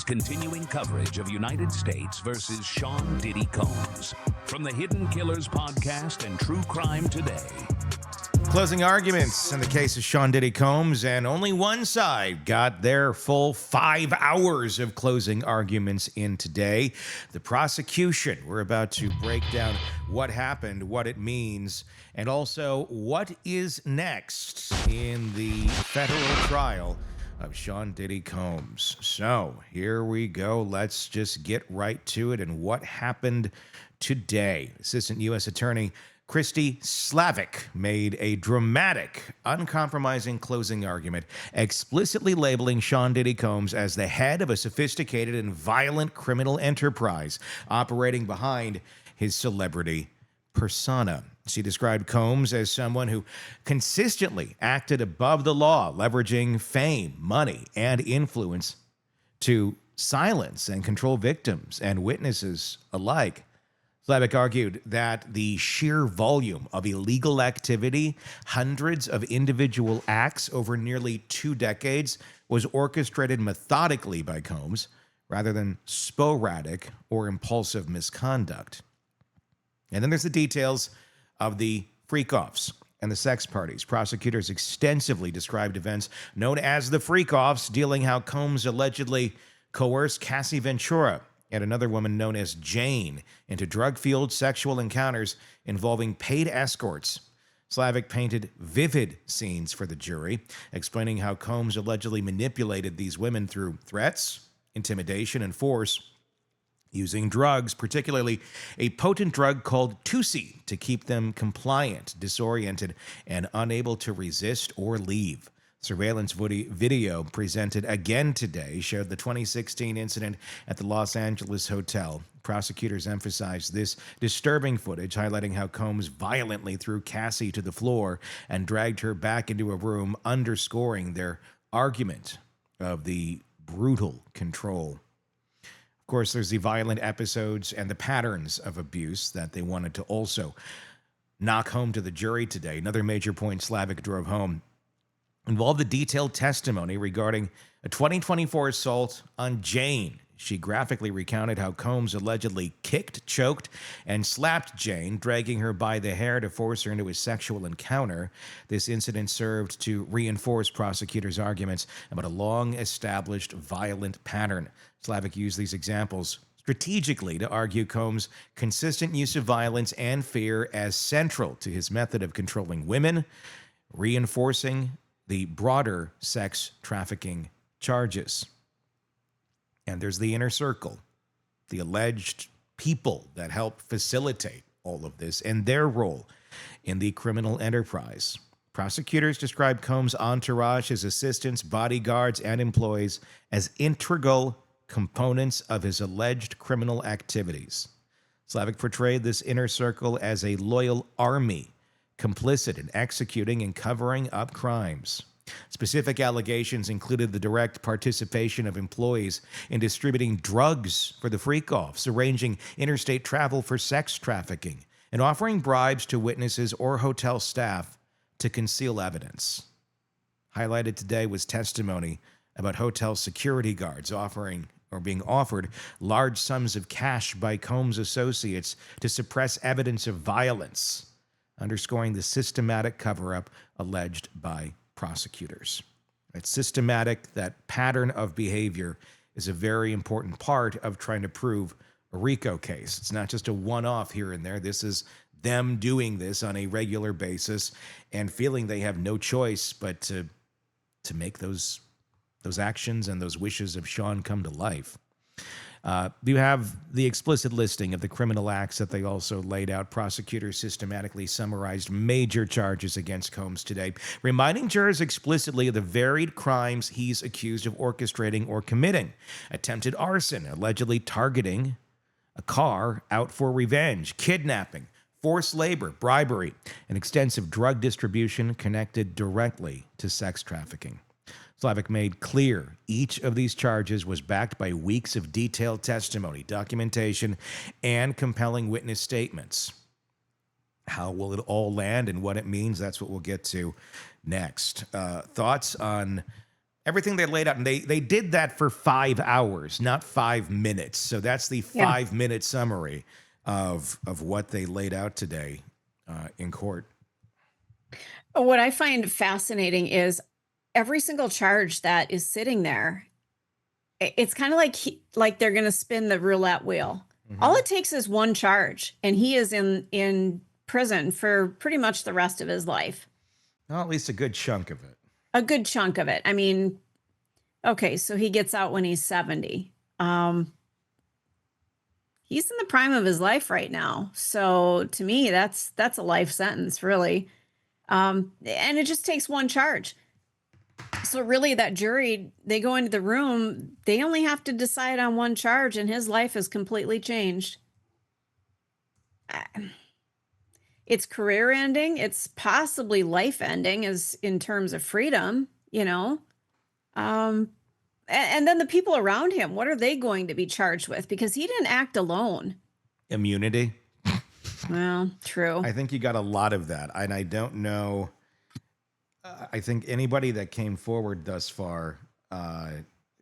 continuing coverage of United States versus Sean Diddy Combs from the Hidden Killers podcast and True Crime Today. Closing arguments in the case of Sean Diddy Combs, and only one side got their full 5 hours of closing arguments in today. The prosecution. We're about to break down what happened, what it means, and also what is next in the federal trial of Sean Diddy Combs. So here we go. Let's just get right to it and what happened today. Assistant U.S. Attorney Christy Slavic made a dramatic, uncompromising closing argument, explicitly labeling Sean Diddy Combs as the head of a sophisticated and violent criminal enterprise operating behind his celebrity persona. She described Combs as someone who consistently acted above the law, leveraging fame, money, and influence to silence and control victims and witnesses alike. Slavic argued that the sheer volume of illegal activity, hundreds of individual acts over nearly 2 decades, was orchestrated methodically by Combs rather than sporadic or impulsive misconduct. And then there's the details of the freak-offs and the sex parties. Prosecutors extensively described events known as the freak-offs, dealing how Combs allegedly coerced Cassie Ventura and another woman known as Jane into drug-fueled sexual encounters involving paid escorts. Slavic painted vivid scenes for the jury, explaining how Combs allegedly manipulated these women through threats, intimidation, and force, using drugs, particularly a potent drug called Tusi, to keep them compliant, disoriented, and unable to resist or leave. Surveillance video presented again today showed the 2016 incident at the Los Angeles hotel. Prosecutors emphasized this disturbing footage, highlighting how Combs violently threw Cassie to the floor and dragged her back into a room, underscoring their argument of the brutal control. Of course, there's the violent episodes and the patterns of abuse that they wanted to also knock home to the jury today. Another major point Slavic drove home involved the detailed testimony regarding a 2024 assault on Jane. She graphically recounted how Combs allegedly kicked, choked, and slapped Jane, dragging her by the hair to force her into a sexual encounter. This incident served to reinforce prosecutors' arguments about a long-established violent pattern. Slavic used these examples strategically to argue Combs' consistent use of violence and fear as central to his method of controlling women, reinforcing the broader sex trafficking charges. And there's the inner circle, the alleged people that help facilitate all of this and their role in the criminal enterprise. Prosecutors described Combs' entourage, his assistants, bodyguards, and employees as integral components of his alleged criminal activities. Slavic portrayed this inner circle as a loyal army, complicit in executing and covering up crimes. Specific allegations included the direct participation of employees in distributing drugs for the freak-offs, arranging interstate travel for sex trafficking, and offering bribes to witnesses or hotel staff to conceal evidence. Highlighted today was testimony about hotel security guards being offered large sums of cash by Combs associates to suppress evidence of violence, underscoring the systematic cover-up alleged by prosecutors. That systematic, that pattern of behavior is a very important part of trying to prove a RICO case. It's not just a one-off here and there. This is them doing this on a regular basis and feeling they have no choice but to make those actions and those wishes of Sean come to life. You have the explicit listing of the criminal acts that they also laid out. Prosecutors systematically summarized major charges against Combs today, reminding jurors explicitly of the varied crimes he's accused of orchestrating or committing. Attempted arson, allegedly targeting a car out for revenge, kidnapping, forced labor, bribery, and extensive drug distribution connected directly to sex trafficking. Slavic made clear each of these charges was backed by weeks of detailed testimony, documentation, and compelling witness statements. How will it all land and what it means? That's what we'll get to next. Thoughts on everything they laid out, and they did that for 5 hours, not 5 minutes. So that's the 5-minute summary of what they laid out today in court. What I find fascinating is every single charge that is sitting there. It's kind of like they're going to spin the roulette wheel. All it takes is one charge, and he is in prison for pretty much the rest of his life. Well, at least a good chunk of it. A good chunk of it. I mean, okay, so he gets out when he's 70. He's in the prime of his life right now. So to me, that's a life sentence, really. And it just takes one charge. So really, that jury, they go into the room, they only have to decide on one charge, and his life is completely changed. It's career ending. It's possibly life ending, as in terms of freedom, you know. And then the people around him, what are they going to be charged with? Because he didn't act alone. Immunity. Well, true. I think you got a lot of that, and I don't know. I think anybody that came forward thus far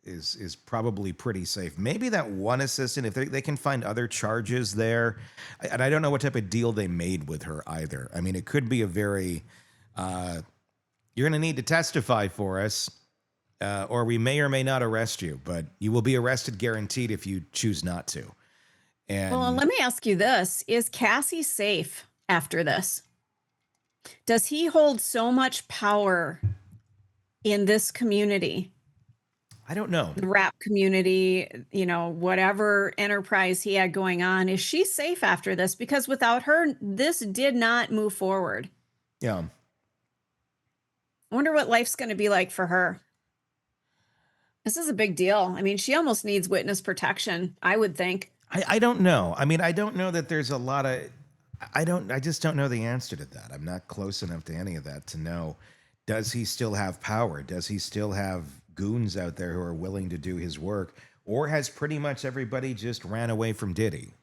is probably pretty safe. Maybe that one assistant, if they can find other charges there, and I don't know what type of deal they made with her either. I mean, it could be a very, you're going to need to testify for us, or we may or may not arrest you, but you will be arrested guaranteed if you choose not to. And well, let me ask you this. Is Cassie safe after this? Does he hold so much power in this community? I don't know. The rap community, you know, whatever enterprise he had going on, is she safe after this? Because without her, this did not move forward. Yeah. I wonder what life's going to be like for her. This is a big deal. I mean, she almost needs witness protection, I would think. I don't know. I mean, I don't know that there's a lot of, I just don't know the answer to that. I'm not close enough to any of that to know. Does he still have power? Does he still have goons out there who are willing to do his work? Or has pretty much everybody just ran away from Diddy?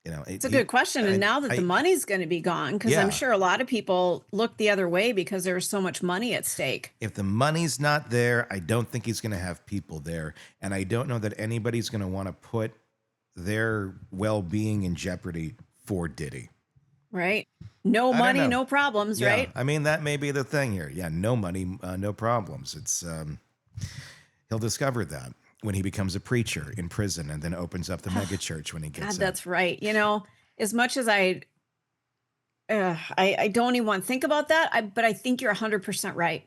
You know, it's a good question. And now that the money's going to be gone, because I'm sure a lot of people look the other way because there's so much money at stake. If the money's not there, I don't think he's going to have people there. And I don't know that anybody's going to want to put their well-being in jeopardy for Diddy. Right. No money, no problems, right? I mean, that may be the thing here. Yeah, no money, no problems. It's he'll discover that when he becomes a preacher in prison and then opens up the mega church when he gets out. That's right. You know, as much as I don't even want to think about that, but I think you're 100% right.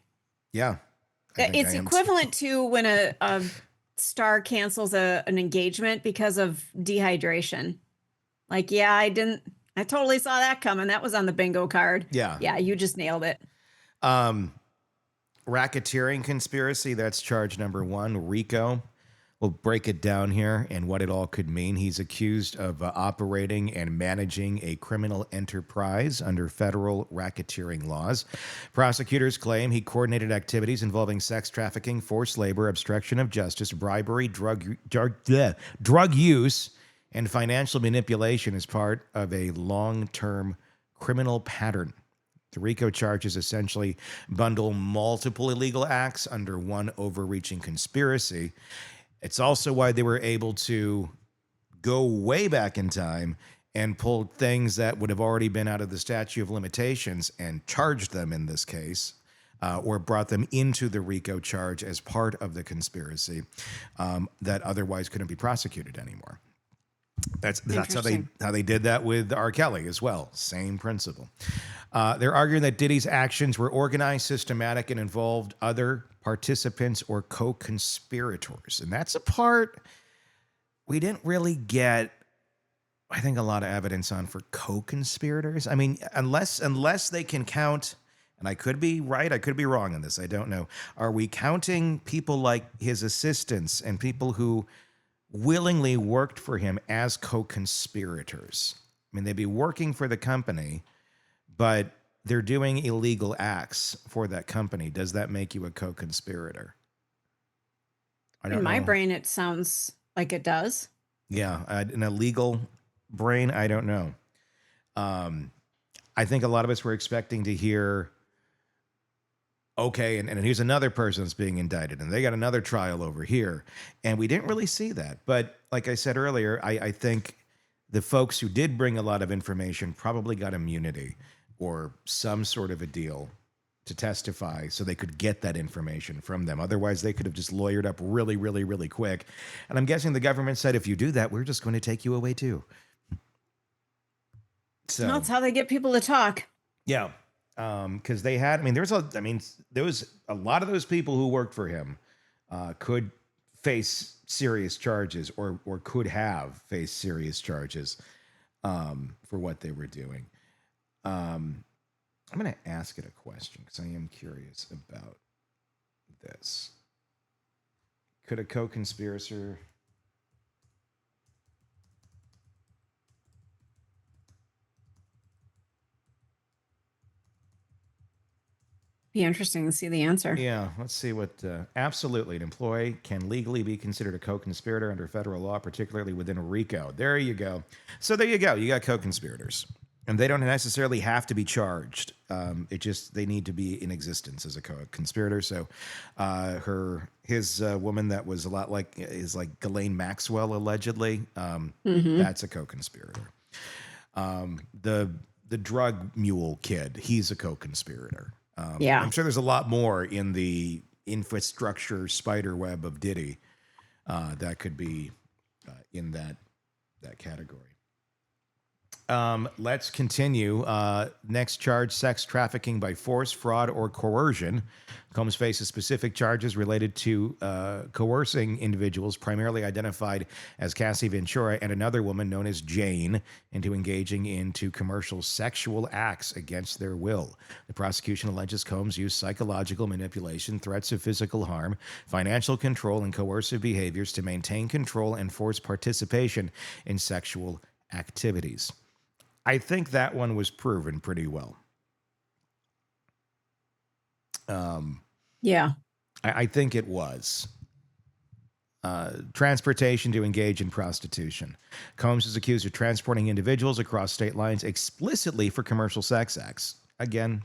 Yeah. It's equivalent to when a star cancels an engagement because of dehydration. Like, yeah, I totally saw that coming. That was on the bingo card. Yeah. Yeah, you just nailed it. Racketeering conspiracy, that's charge number 1, RICO. We'll break it down here and what it all could mean. He's accused of operating and managing a criminal enterprise under federal racketeering laws. Prosecutors claim he coordinated activities involving sex trafficking, forced labor, obstruction of justice, bribery, drug use, and financial manipulation as part of a long-term criminal pattern. The RICO charges essentially bundle multiple illegal acts under one overreaching conspiracy. It's also why they were able to go way back in time and pull things that would have already been out of the statute of limitations and charged them in this case, or brought them into the RICO charge as part of the conspiracy that otherwise couldn't be prosecuted anymore. That's how they did that with R. Kelly as well. Same principle. They're arguing that Diddy's actions were organized, systematic, and involved other participants or co-conspirators. And that's a part we didn't really get, I think, a lot of evidence on for co-conspirators. I mean, unless they can count, and I could be right, I could be wrong on this, I don't know. Are we counting people like his assistants and people who willingly worked for him as co-conspirators? I mean, they'd be working for the company, but they're doing illegal acts for that company. Does that make you a co-conspirator? I don't know. In my brain, it sounds like it does. Yeah, an illegal brain, I don't know. I think a lot of us were expecting to hear okay, and here's another person that's being indicted, and they got another trial over here. And we didn't really see that. But like I said earlier, I think the folks who did bring a lot of information probably got immunity or some sort of a deal to testify so they could get that information from them. Otherwise, they could have just lawyered up really, really, really quick. And I'm guessing the government said, if you do that, we're just going to take you away too. So That's how they get people to talk. yeah. Because they had, there was a lot of those people who worked for him could face serious charges or could have faced serious charges for what they were doing. I'm going to ask it a question because I am curious about this. Could a co-conspirator... Be interesting to see the answer. Yeah, let's see what... absolutely, an employee can legally be considered a co-conspirator under federal law, particularly within RICO. There you go. So there you go. You got co-conspirators. And they don't necessarily have to be charged. They need to be in existence as a co-conspirator. So his woman that was a lot like Ghislaine Maxwell, allegedly, that's a co-conspirator. The drug mule kid, he's a co-conspirator. Yeah. I'm sure there's a lot more in the infrastructure spider web of Diddy that could be in that category. Let's continue. Next charge, sex trafficking by force, fraud, or coercion. Combs faces specific charges related to coercing individuals, primarily identified as Cassie Ventura and another woman known as Jane, into engaging into commercial sexual acts against their will. The prosecution alleges Combs used psychological manipulation, threats of physical harm, financial control, and coercive behaviors to maintain control and force participation in sexual activities. I think that one was proven pretty well. Yeah. I think it was. Transportation to engage in prostitution. Combs is accused of transporting individuals across state lines explicitly for commercial sex acts. Again,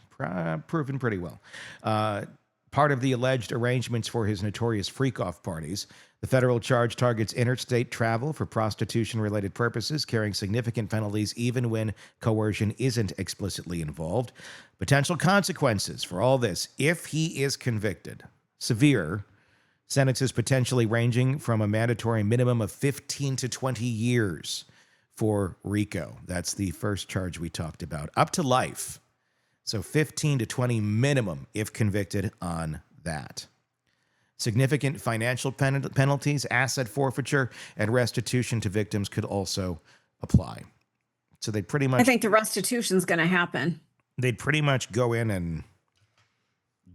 proven pretty well. Part of the alleged arrangements for his notorious freak-off parties. The federal charge targets interstate travel for prostitution-related purposes, carrying significant penalties even when coercion isn't explicitly involved. Potential consequences for all this, if he is convicted. Severe. Sentences potentially ranging from a mandatory minimum of 15 to 20 years for RICO. That's the first charge we talked about. Up to life. So 15 to 20 minimum if convicted on that. Significant financial penalties, asset forfeiture, and restitution to victims could also apply. So they pretty much... I think the restitution's going to happen. They'd pretty much go in and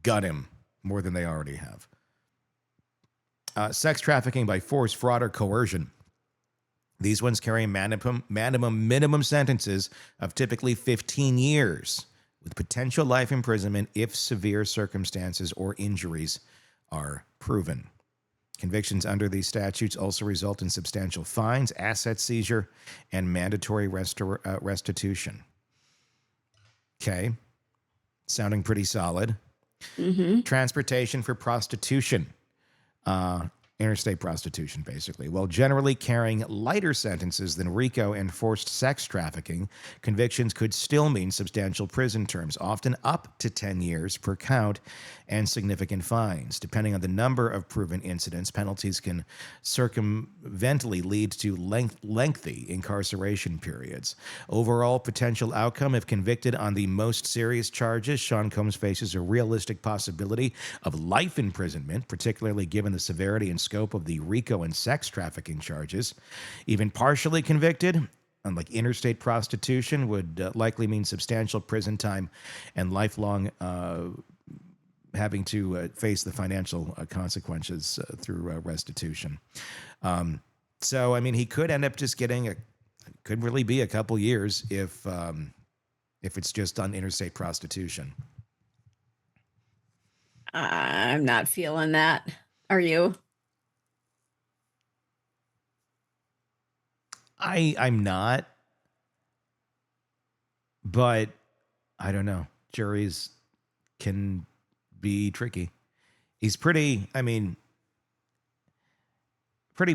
gut him more than they already have. Sex trafficking by force, fraud, or coercion. These ones carry minimum sentences of typically 15 years with potential life imprisonment if severe circumstances or injuries are proven. Convictions under these statutes also result in substantial fines, asset seizure, and mandatory restitution. Okay. Sounding pretty solid. Mm-hmm. Transportation for prostitution. Interstate prostitution, basically. While generally carrying lighter sentences than RICO and forced sex trafficking, convictions could still mean substantial prison terms, often up to 10 years per count, and significant fines. Depending on the number of proven incidents, penalties can circumvently lead to lengthy incarceration periods. Overall potential outcome, if convicted on the most serious charges, Sean Combs faces a realistic possibility of life imprisonment, particularly given the severity and scope of the RICO and sex trafficking charges. Even partially convicted, unlike interstate prostitution, would likely mean substantial prison time and lifelong having to face the financial consequences through restitution. So, he could end up just getting could really be a couple years if it's just on interstate prostitution. I'm not feeling that. Are you? I'm not, but I don't know. Juries can be tricky. He's pretty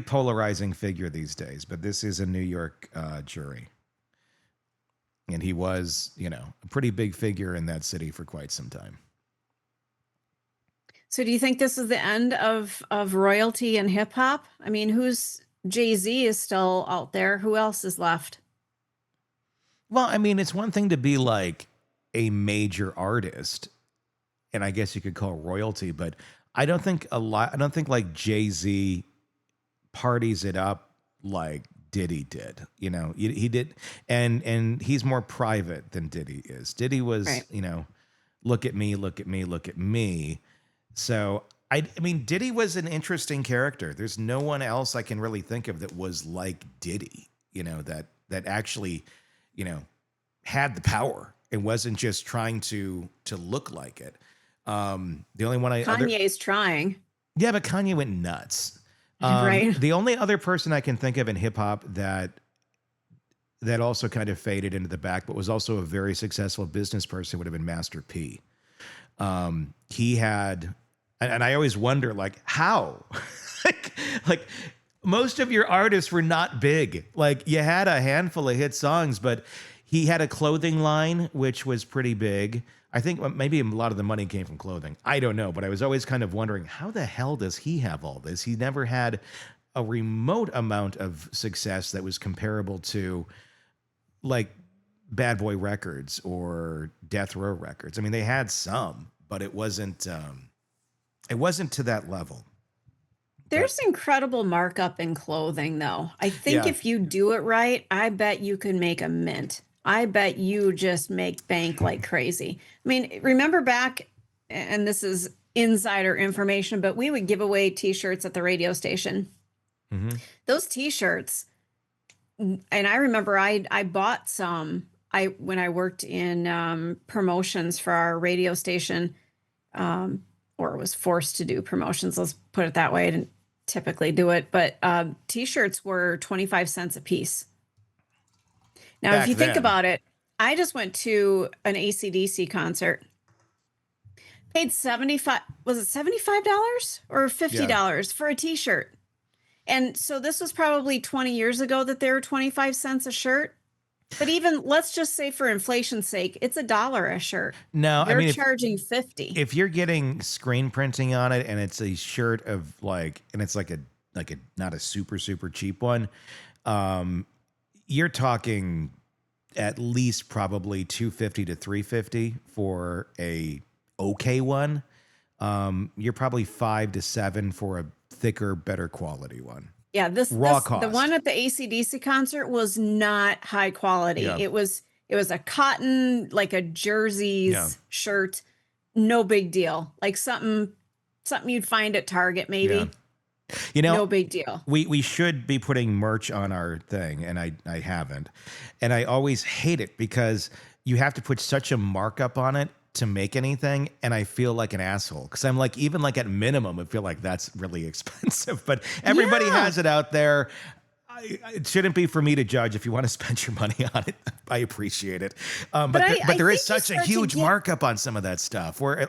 polarizing figure these days, but this is a New York jury. And he was, a pretty big figure in that city for quite some time. So do you think this is the end of royalty and hip hop? I mean, Jay-Z is still out there. Who else is left? Well, it's one thing to be like a major artist, and I guess you could call royalty, but I don't think like Jay-Z parties it up like Diddy did. He did, and he's more private than Diddy is. Diddy was, Right. Look at me, look at me, look at me. So Diddy was an interesting character. There's no one else I can really think of that was like Diddy, that actually, had the power and wasn't just trying to look like it. The only one Kanye's trying. Yeah, but Kanye went nuts. Right. The only other person I can think of in hip hop that also kind of faded into the back, but was also a very successful business person, would have been Master P. He had, and I always wonder, like, how? like most of your artists were not big. Like, you had a handful of hit songs, but he had a clothing line, which was pretty big. I think maybe a lot of the money came from clothing. I don't know, but I was always kind of wondering, how the hell does he have all this? He never had a remote amount of success that was comparable to, like, Bad Boy Records or Death Row Records. They had some, but it wasn't to that level. There's incredible markup in clothing, though. I think Yeah. if you do it right, I bet you can make a mint. I bet you just make bank like crazy. Remember back, and this is insider information, but we would give away T-shirts at the radio station. Mm-hmm. Those T-shirts, and I remember I bought some when I worked in promotions for our radio station, or was forced to do promotions. Let's put it that way. I didn't typically do it, but T-shirts were 25 cents a piece. Now, Back if you think then. about it, I just went to an AC/DC concert. Paid $75 or $50 for a T-shirt. And so this was probably 20 years ago that they were 25 cents a shirt. But even, let's just say for inflation's sake, it's $1 a shirt. No, They're charging $50. If you're getting screen printing on it and it's a shirt of and it's like a not a super, super cheap one, you're talking at least probably $250 to $350 for a okay one. You're probably $5 to $7 for a thicker, better quality one. Yeah, Raw cost. The one at the AC/DC concert was not high quality. Yeah. It was a cotton, like a jerseys shirt, no big deal. Like something you'd find at Target maybe. Yeah. No big deal. We should be putting merch on our thing, and I haven't. And I always hate it because you have to put such a markup on it to make anything, and I feel like an asshole because I'm like, even like at minimum, I feel like that's really expensive. But everybody has it out there. It shouldn't be for me to judge. If you want to spend your money on it, I appreciate it. But there is such a huge markup on some of that stuff, or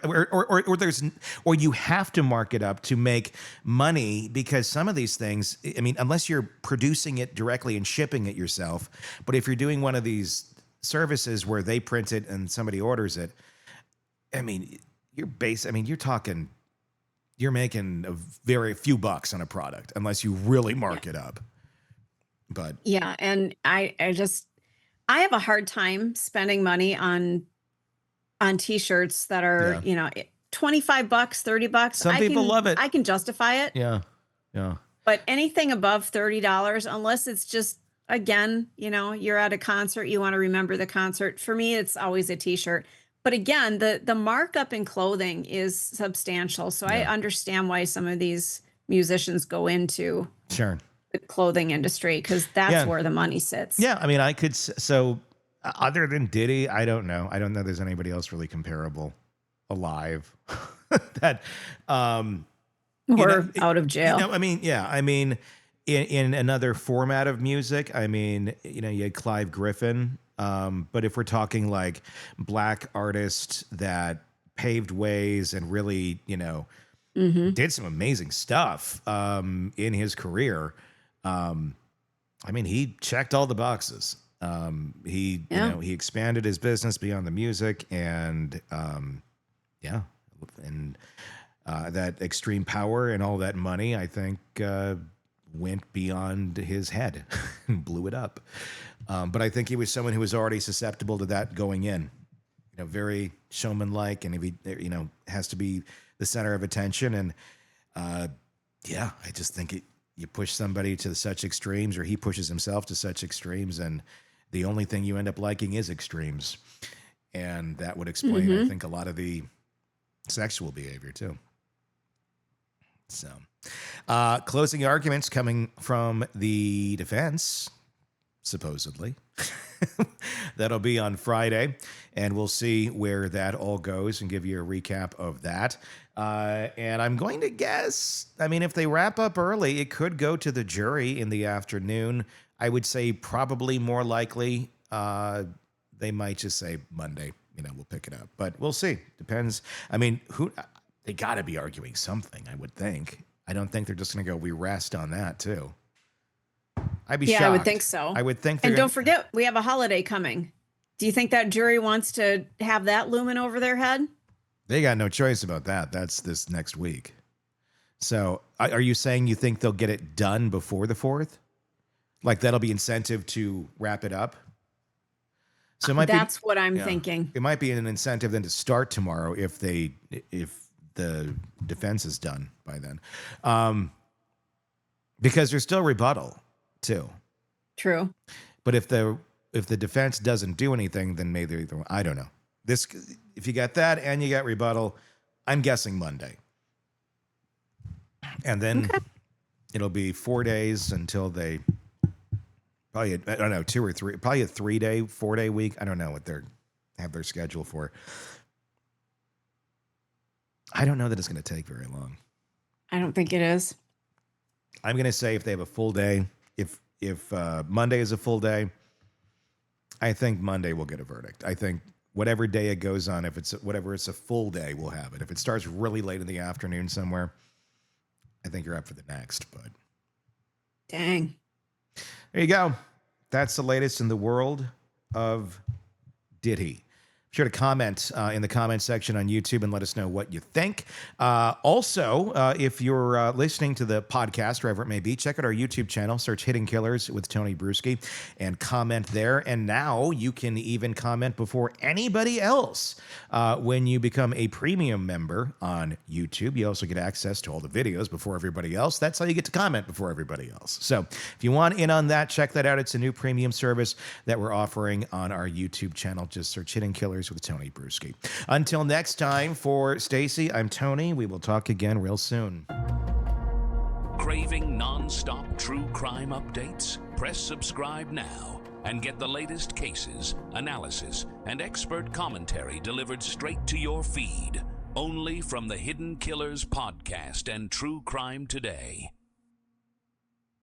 you have to mark it up to make money because some of these things, unless you're producing it directly and shipping it yourself, but if you're doing one of these services where they print it and somebody orders it, you're making a very few bucks on a product unless you really mark it up. But yeah, and I have a hard time spending money on T-shirts that are, $25, $30. Some people love it. I can justify it. Yeah. But anything above $30, unless it's just, again, you're at a concert, you want to remember the concert. For me, it's always a T-shirt. But again, the markup in clothing is substantial. So I understand why some of these musicians go into the clothing industry, because that's where the money sits. Yeah, I could. So other than Diddy, I don't know. I don't know there's anybody else really comparable alive that or out of jail. In another format of music, you had Clive Griffin. But if we're talking like black artists that paved ways and really, did some amazing stuff in his career. I mean, he checked all the boxes. He expanded his business beyond the music, and that extreme power and all that money, I think, went beyond his head and blew it up. But I think he was someone who was already susceptible to that going in. Very showman-like, and if he, has to be the center of attention. And I just think you push somebody to such extremes, or he pushes himself to such extremes, and the only thing you end up liking is extremes. And that would explain, I think, a lot of the sexual behavior too. So, closing arguments coming from the defense, supposedly. That'll be on Friday, and we'll see where that all goes and give you a recap of that. And I'm going to guess, if they wrap up early, it could go to the jury in the afternoon. I would say probably more likely they might just say Monday, we'll pick it up. But we'll see. Depends. They got to be arguing something, I would think. I don't think they're just going to go, we rest on that, too. I'd be shocked. I would think so. I would think. And don't forget, we have a holiday coming. Do you think that jury wants to have that looming over their head? They got no choice about that. That's this next week. So are you saying you think they'll get it done before the 4th? Like that'll be incentive to wrap it up? So that's what I'm thinking. It might be an incentive then to start tomorrow if the defense is done by then. Because there's still rebuttal too. True. But if the defense doesn't do anything, then maybe I don't know. If you got that and you got rebuttal, I'm guessing Monday. And then it'll be 4 days until they probably, I don't know, 2 or 3, probably a 3-day, 4-day week. I don't know what have their schedule for. I don't know that it's going to take very long. I don't think it is. I'm going to say if they have a full day, if Monday is a full day, I think Monday will get a verdict. I think whatever day it goes on, if it's a full day, we'll have it. If it starts really late in the afternoon somewhere, I think you're up for the next. But dang, there you go. That's the latest in the world of Diddy. Sure to comment in the comment section on YouTube and let us know what you think. Also, if you're listening to the podcast, wherever it may be, check out our YouTube channel, search Hidden Killers with Tony Bruschi, and comment there. And now you can even comment before anybody else when you become a premium member on YouTube. You also get access to all the videos before everybody else. That's how you get to comment before everybody else. So if you want in on that, check that out. It's a new premium service that we're offering on our YouTube channel. Just search Hidden Killers with Tony Bruschi. Until next time, for Stacy, I'm Tony. We will talk again real soon. Craving non-stop true crime updates? Press subscribe now and get the latest cases, analysis, and expert commentary delivered straight to your feed. Only from the Hidden Killers podcast and True Crime Today.